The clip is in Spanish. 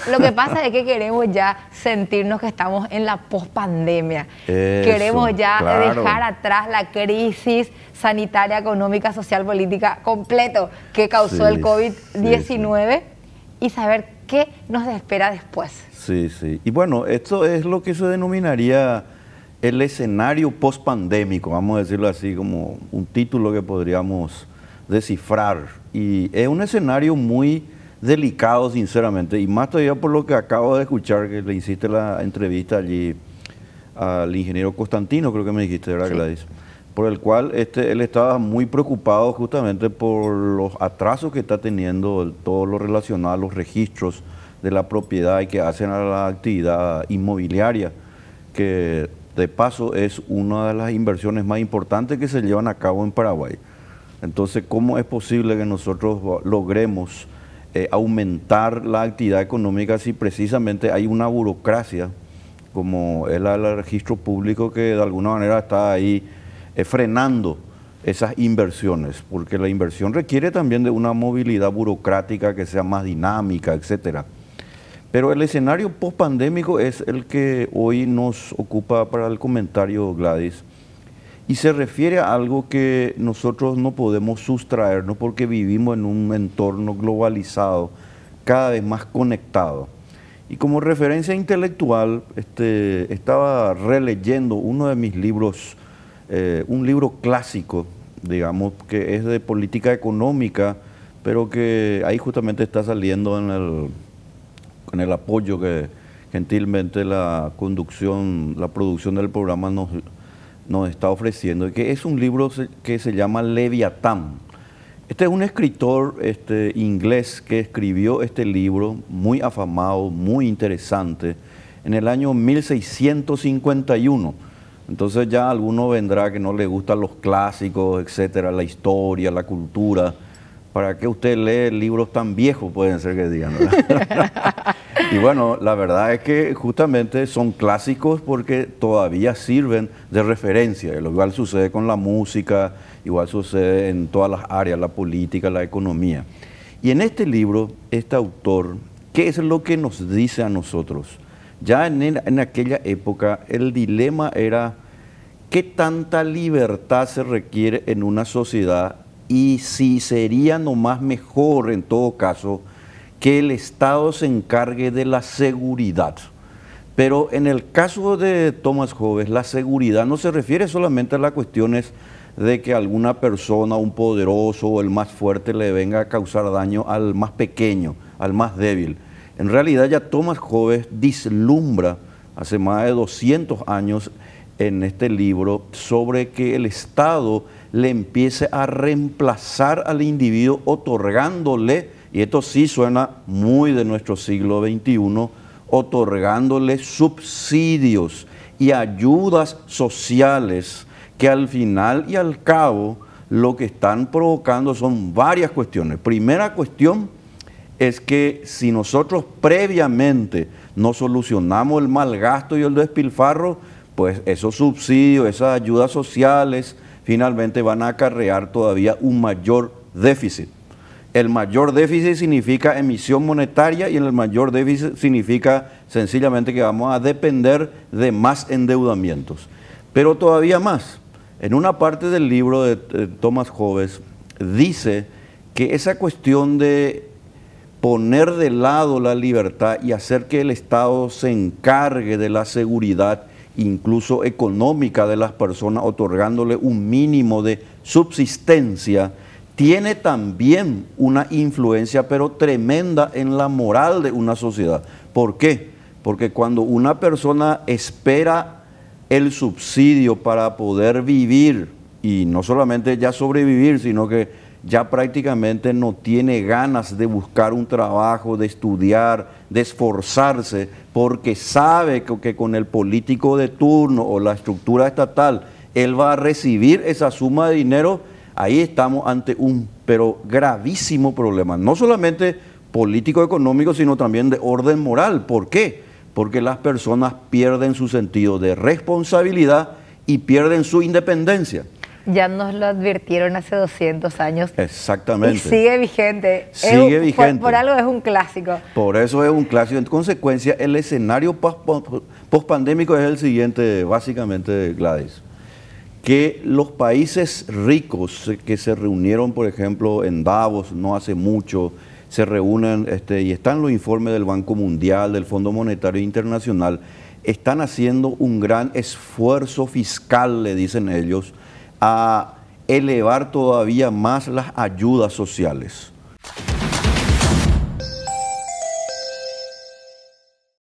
Lo que pasa es que queremos ya sentirnos que estamos en la pospandemia. Queremos ya dejar atrás la crisis sanitaria, económica, social, política completo que causó el COVID-19 y saber qué nos espera después. Sí, sí. Y bueno, esto es lo que se denominaría el escenario pospandémico, vamos a decirlo así, como un título que podríamos descifrar. Y es un escenario muy delicado, sinceramente, y más todavía por lo que acabo de escuchar, que le hiciste la entrevista allí al ingeniero Constantino, creo que me dijiste, ¿verdad, Gladys? Por el cual él estaba muy preocupado justamente por los atrasos que está teniendo todo lo relacionado a los registros de la propiedad y que hacen a la actividad inmobiliaria, que de paso es una de las inversiones más importantes que se llevan a cabo en Paraguay. Entonces, ¿cómo es posible que nosotros logremos aumentar la actividad económica si precisamente hay una burocracia como es la del registro público que de alguna manera está ahí frenando esas inversiones? Porque la inversión requiere también de una movilidad burocrática que sea más dinámica, etcétera. Pero el escenario pospandémico es el que hoy nos ocupa para el comentario, Gladys, y se refiere a algo que nosotros no podemos sustraernos porque vivimos en un entorno globalizado, cada vez más conectado. Y como referencia intelectual, estaba releyendo uno de mis libros, un libro clásico, digamos, que es de política económica, pero que ahí justamente está saliendo en el apoyo que gentilmente la producción del programa nos está ofreciendo, que es un libro que se llama Leviatán. Este es un escritor inglés que escribió este libro, muy afamado, muy interesante, en el año 1651. Entonces ya alguno vendrá que no le gustan los clásicos, etcétera, la historia, la cultura. ¿Para qué usted lee libros tan viejos? Pueden ser que digan, ¿verdad? Y bueno, la verdad es que justamente son clásicos porque todavía sirven de referencia. Lo igual sucede con la música, igual sucede en todas las áreas, la política, la economía. Y en este libro, este autor, ¿qué es lo que nos dice a nosotros? Ya en aquella época el dilema era qué tanta libertad se requiere en una sociedad y si sería nomás mejor en todo caso que el Estado se encargue de la seguridad. Pero en el caso de Thomas Hobbes, la seguridad no se refiere solamente a las cuestiones de que alguna persona, un poderoso o el más fuerte le venga a causar daño al más pequeño, al más débil. En realidad ya Thomas Hobbes vislumbra hace más de 200 años en este libro sobre que el Estado le empiece a reemplazar al individuo otorgándole, y esto sí suena muy de nuestro siglo XXI, otorgándole subsidios y ayudas sociales que al final y al cabo lo que están provocando son varias cuestiones. Primera cuestión es que si nosotros previamente no solucionamos el mal gasto y el despilfarro, pues esos subsidios, esas ayudas sociales, finalmente van a acarrear todavía un mayor déficit. El mayor déficit significa emisión monetaria y el mayor déficit significa sencillamente que vamos a depender de más endeudamientos. Pero todavía más, en una parte del libro de Thomas Hobbes dice que esa cuestión de poner de lado la libertad y hacer que el Estado se encargue de la seguridad incluso económica de las personas, otorgándole un mínimo de subsistencia, tiene también una influencia, pero tremenda, en la moral de una sociedad. ¿Por qué? Porque cuando una persona espera el subsidio para poder vivir, y no solamente ya sobrevivir, sino que ya prácticamente no tiene ganas de buscar un trabajo, de estudiar, de esforzarse, porque sabe que con el político de turno o la estructura estatal, él va a recibir esa suma de dinero. Ahí estamos ante un pero gravísimo problema, no solamente político-económico, sino también de orden moral. ¿Por qué? Porque las personas pierden su sentido de responsabilidad y pierden su independencia. Ya nos lo advirtieron hace 200 años. Exactamente. Y sigue vigente. Sigue vigente. Por algo es un clásico. Por eso es un clásico. En consecuencia, el escenario post-pandémico es el siguiente, básicamente, Gladys. Que los países ricos que se reunieron, por ejemplo, en Davos no hace mucho, se reúnen, y están los informes del Banco Mundial, del Fondo Monetario Internacional, están haciendo un gran esfuerzo fiscal, le dicen ellos, a elevar todavía más las ayudas sociales.